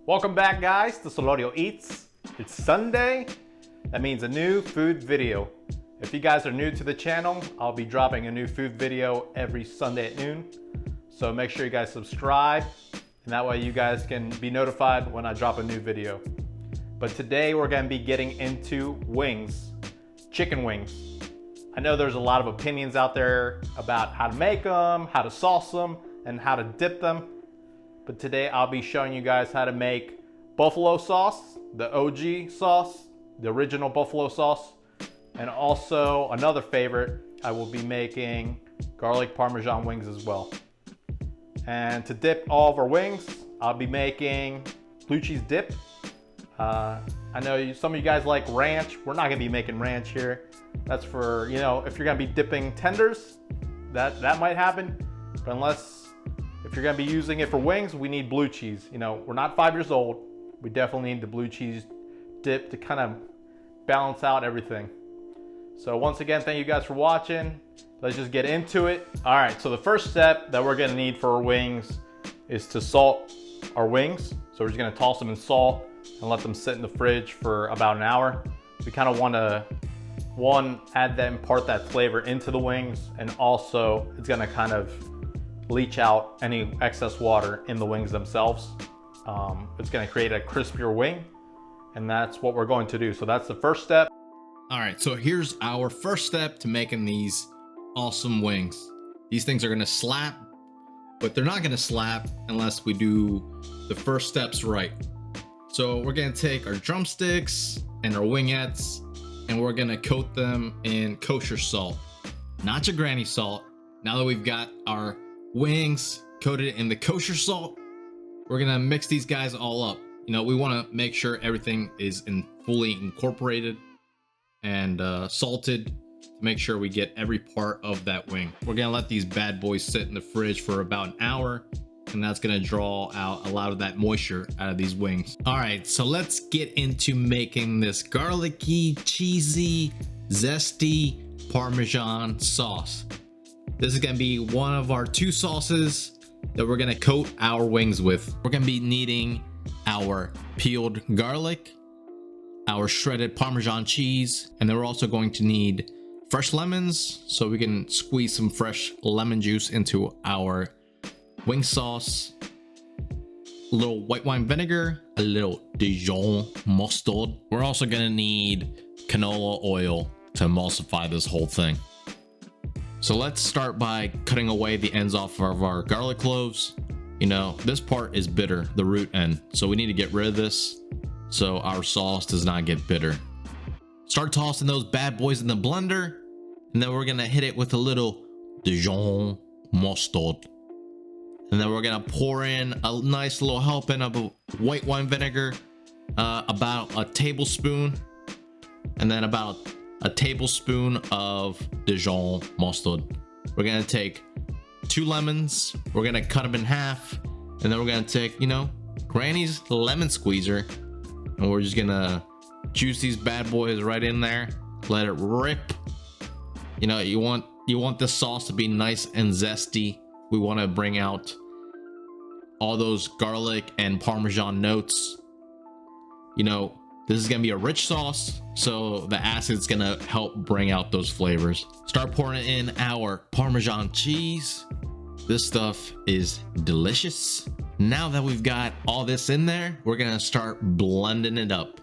Welcome back, guys, to Solorio Eats. It's Sunday. That means a new food video. If you guys are new to the channel, I'll be dropping a new food video every Sunday at noon. So make sure you guys subscribe, and that way you guys can be notified when I drop a new video. But today we're gonna be getting into wings, chicken wings. I know there's a lot of opinions out there about how to make them, how to sauce them, and how to dip them. But today I'll be showing you guys how to make buffalo sauce, the OG sauce, the original buffalo sauce, and also another favorite, I will be making garlic Parmesan wings as well. And to dip all of our wings, I'll be making blue cheese dip. I know some of you guys like ranch. We're not gonna be making ranch here. That's for, you know, if you're gonna be dipping tenders, that might happen. But if you're gonna be using it for wings, we need blue cheese. You know, we're not 5 years old. We definitely need the blue cheese dip to kind of balance out everything. So once again, thank you guys for watching. Let's just get into it. All right, so the first step that we're gonna need for our wings is to salt our wings. So we're just gonna toss them in salt and let them sit in the fridge for about an hour. We kind of want to, add that, impart that flavor into the wings, and also it's gonna kind of leach out any excess water in the wings themselves. It's gonna create a crispier wing, and that's what we're going to do. So that's the first step. All right, so here's our first step to making these awesome wings. These things are gonna slap, but they're not gonna slap unless we do the first steps right. So we're gonna take our drumsticks and our wingettes, and we're gonna coat them in kosher salt, not your granny salt. Now that we've got our wings coated in the kosher salt, we're gonna mix these guys all up. You know, we want to make sure everything is fully incorporated and salted to make sure we get every part of that wing. We're gonna let these bad boys sit in the fridge for about an hour, and that's gonna draw out a lot of that moisture out of these wings. All right, so let's get into making this garlicky, cheesy, zesty Parmesan sauce. This is gonna be one of our two sauces that we're gonna coat our wings with. We're gonna be needing our peeled garlic, our shredded Parmesan cheese, and then we're also going to need fresh lemons so we can squeeze some fresh lemon juice into our wing sauce, a little white wine vinegar, a little Dijon mustard. We're also gonna need canola oil to emulsify this whole thing. So let's start by cutting away the ends off of our garlic cloves. You know, this part is bitter, the root end, so we need to get rid of this so our sauce does not get bitter. Start tossing those bad boys in the blender, and then we're gonna hit it with a little Dijon mustard. And then we're gonna pour in a nice little helping of white wine vinegar, about a tablespoon, and then about a tablespoon of Dijon mustard. We're gonna take 2 lemons, we're gonna cut them in half, and then we're gonna take, you know, Granny's lemon squeezer, and we're just gonna juice these bad boys right in there, let it rip. You know, you want this sauce to be nice and zesty. We want to bring out all those garlic and Parmesan notes. You know, this is gonna be a rich sauce, so the acid's gonna help bring out those flavors. Start pouring in our Parmesan cheese. This stuff is delicious. Now that we've got all this in there, we're gonna start blending it up.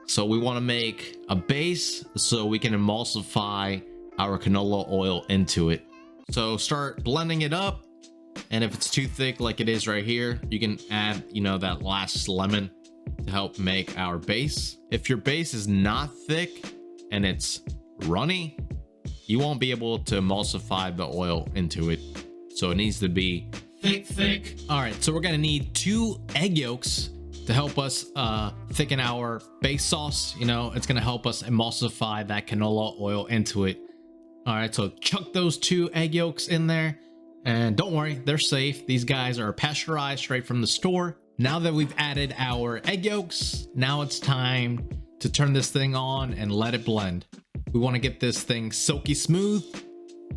So we wanna make a base so we can emulsify our canola oil into it. So start blending it up, and if it's too thick like it is right here, you can add, you know, that last lemon to help make our base. If your base is not thick and it's runny, you won't be able to emulsify the oil into it. So it needs to be thick. All right, so we're gonna need 2 egg yolks to help us thicken our base sauce. You know, it's gonna help us emulsify that canola oil into it. All right, so chuck those 2 egg yolks in there, and don't worry, they're safe. These guys are pasteurized straight from the store. Now that we've added our egg yolks, now it's time to turn this thing on and let it blend. We want to get this thing silky smooth,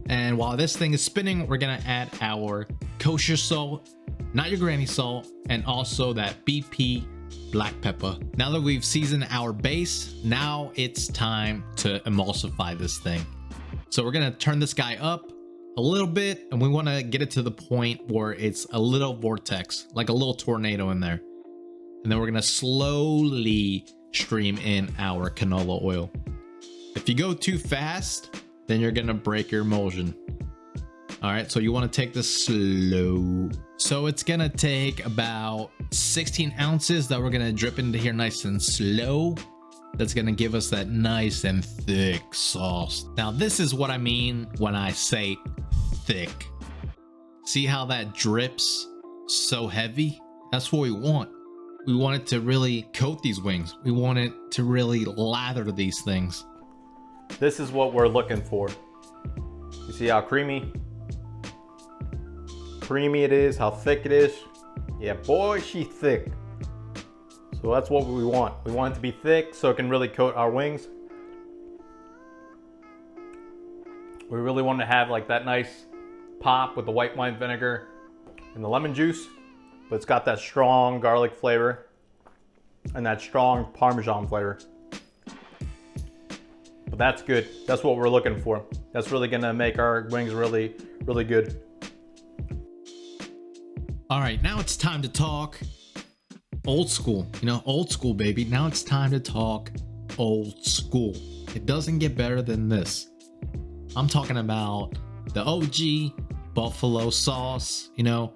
and while this thing is spinning, we're gonna add our kosher salt, not your granny salt, and also that BP black pepper. Now that we've seasoned our base, now it's time to emulsify this thing. So we're gonna turn this guy up a little bit, and we want to get it to the point where it's a little vortex, like a little tornado in there. And then we're gonna slowly stream in our canola oil. If you go too fast, then you're gonna break your emulsion. All right, so you want to take this slow. So it's gonna take about 16 ounces that we're gonna drip into here nice and slow. That's gonna give us that nice and thick sauce. Now this is what I mean when I say thick. See how that drips so heavy? That's what we want. We want it to really coat these wings. We want it to really lather these things. This is what we're looking for. You see how creamy it is, how thick it is? Yeah, boy, she's thick. So that's what we want. We want it to be thick so it can really coat our wings. We really want to have like that nice pop with the white wine vinegar and the lemon juice, but it's got that strong garlic flavor and that strong Parmesan flavor. But that's good. That's what we're looking for. That's really gonna make our wings really, really good. All right, now it's time to talk old school. You know, old school, baby. Now it's time to talk old school. It doesn't get better than this. I'm talking about the OG buffalo sauce. You know,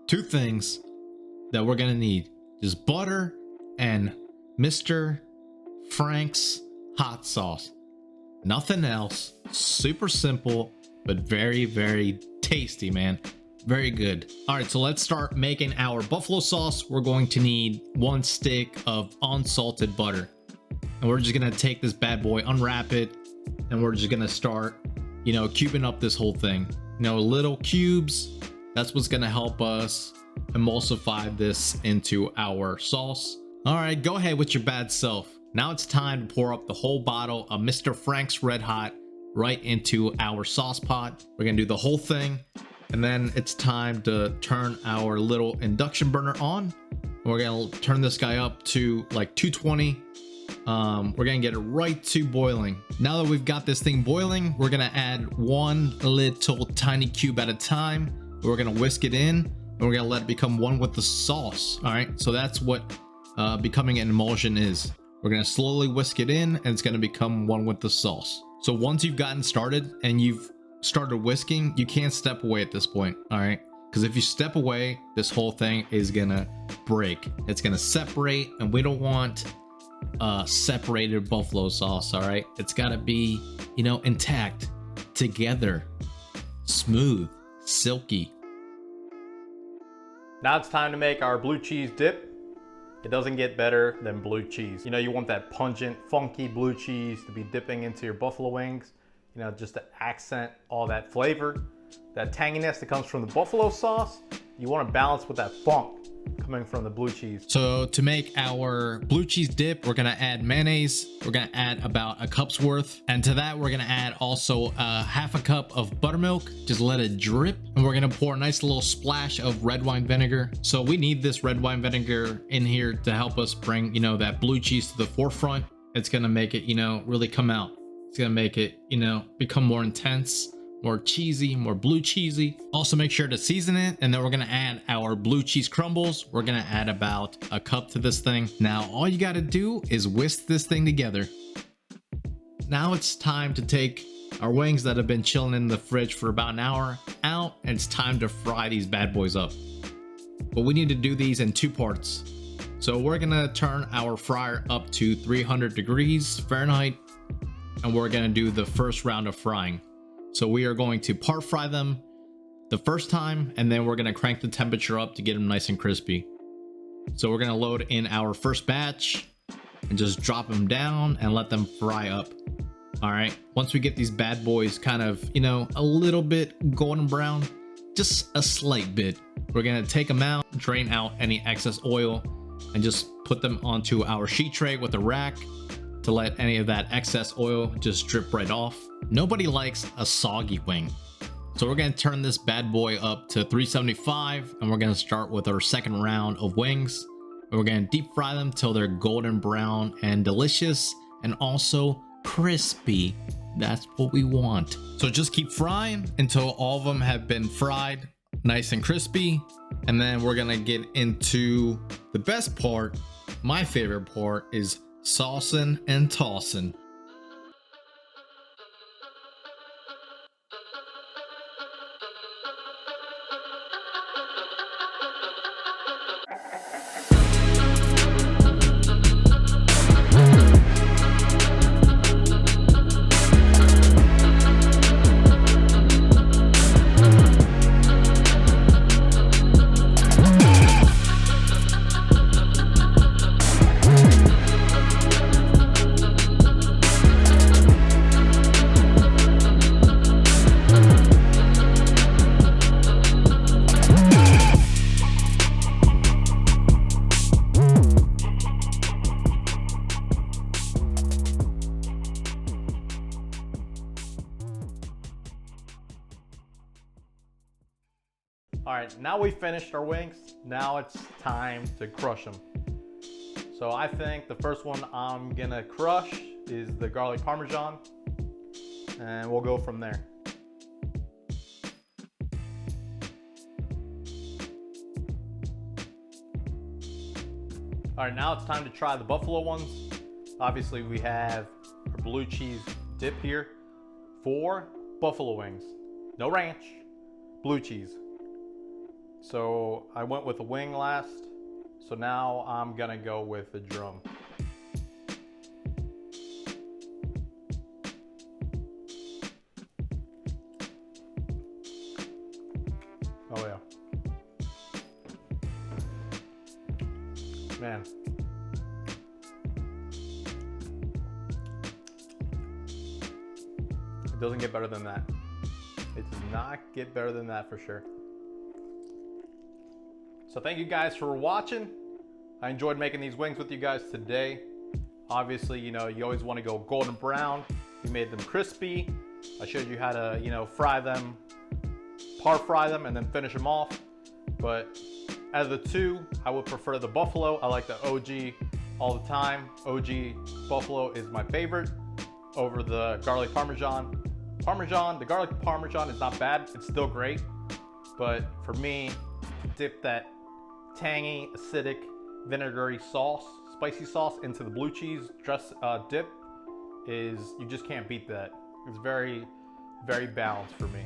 two things that we're gonna need: just butter and Mr. Frank's hot sauce. Nothing else. Super simple, but very, very tasty, man. Very good. All right, so let's start making our buffalo sauce. We're going to need 1 stick of unsalted butter. And we're just gonna take this bad boy, unwrap it, and we're just gonna start, you know, cubing up this whole thing. You know, little cubes. That's what's gonna help us emulsify this into our sauce. All right, go ahead with your bad self. Now it's time to pour up the whole bottle of Mr. Frank's Red Hot right into our sauce pot. We're gonna do the whole thing. And then it's time to turn our little induction burner on. We're gonna turn this guy up to like 220. We're gonna get it right to boiling. Now that we've got this thing boiling, we're gonna add 1 little tiny cube at a time. We're gonna whisk it in, and we're gonna let it become one with the sauce. All right, so that's what becoming an emulsion is. We're gonna slowly whisk it in, and it's gonna become one with the sauce. So once you've gotten started and you've started whisking, you can't step away at this point. All right, because if you step away, this whole thing is gonna break. It's gonna separate, and we don't want separated buffalo sauce. All right, it's got to be, you know, intact, together, smooth, silky. Now it's time to make our blue cheese dip. It doesn't get better than blue cheese. You know, you want that pungent, funky blue cheese to be dipping into your buffalo wings. You know, just to accent all that flavor, that tanginess that comes from the buffalo sauce. You want to balance with that funk coming from the blue cheese. So to make our blue cheese dip, we're gonna add mayonnaise. We're gonna add about a cup's worth, and to that we're gonna add also half a cup of buttermilk. Just let it drip, and we're gonna pour a nice little splash of red wine vinegar. So we need this red wine vinegar in here to help us bring, you know, that blue cheese to the forefront. It's gonna make it, you know, really come out. It's gonna make it, you know, become more intense, more cheesy, more blue cheesy. Also make sure to season it, and then we're gonna add our blue cheese crumbles. We're gonna add about a cup to this thing. Now all you gotta do is whisk this thing together. Now it's time to take our wings that have been chilling in the fridge for about an hour out, and it's time to fry these bad boys up. But we need to do these in 2 parts. So we're gonna turn our fryer up to 300 degrees Fahrenheit, and we're gonna do the first round of frying. So we are going to part fry them the first time, and then we're gonna crank the temperature up to get them nice and crispy. So we're gonna load in our first batch and just drop them down and let them fry up. All right, once we get these bad boys kind of, you know, a little bit golden brown, just a slight bit, we're gonna take them out, drain out any excess oil, and just put them onto our sheet tray with a rack to let any of that excess oil just drip right off. Nobody likes a soggy wing. So we're gonna turn this bad boy up to 375, and we're gonna start with our second round of wings. We're gonna deep fry them till they're golden brown and delicious and also crispy. That's what we want. So just keep frying until all of them have been fried nice and crispy. And then we're gonna get into the best part. My favorite part is saucing and tossing. All right, now we finished our wings. Now it's time to crush them. So I think the first one I'm gonna crush is the garlic Parmesan, and we'll go from there. All right, now it's time to try the buffalo ones. Obviously we have our blue cheese dip here. 4 buffalo wings, no ranch, blue cheese. So I went with a wing last, so now I'm gonna go with the drum. Oh yeah. Man. It doesn't get better than that. It does not get better than that for sure. So thank you guys for watching. I enjoyed making these wings with you guys today. Obviously, you know, you always want to go golden brown. We made them crispy. I showed you how to, you know, fry them, par fry them, and then finish them off. But out of the two, I would prefer the buffalo. I like the OG all the time. OG buffalo is my favorite over the garlic Parmesan. The garlic Parmesan is not bad. It's still great. But for me, to dip that tangy, acidic, vinegary sauce, spicy sauce into the blue cheese dip is, you just can't beat that. It's very, very balanced for me.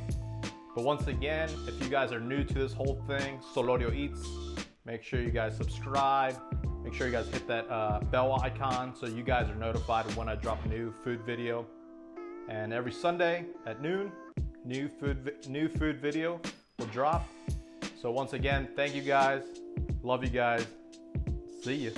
But once again, if you guys are new to this whole thing, Solorio Eats, make sure you guys subscribe. Make sure you guys hit that bell icon so you guys are notified when I drop a new food video. And every Sunday at noon, new food video will drop. So once again, thank you guys. Love you guys. See you.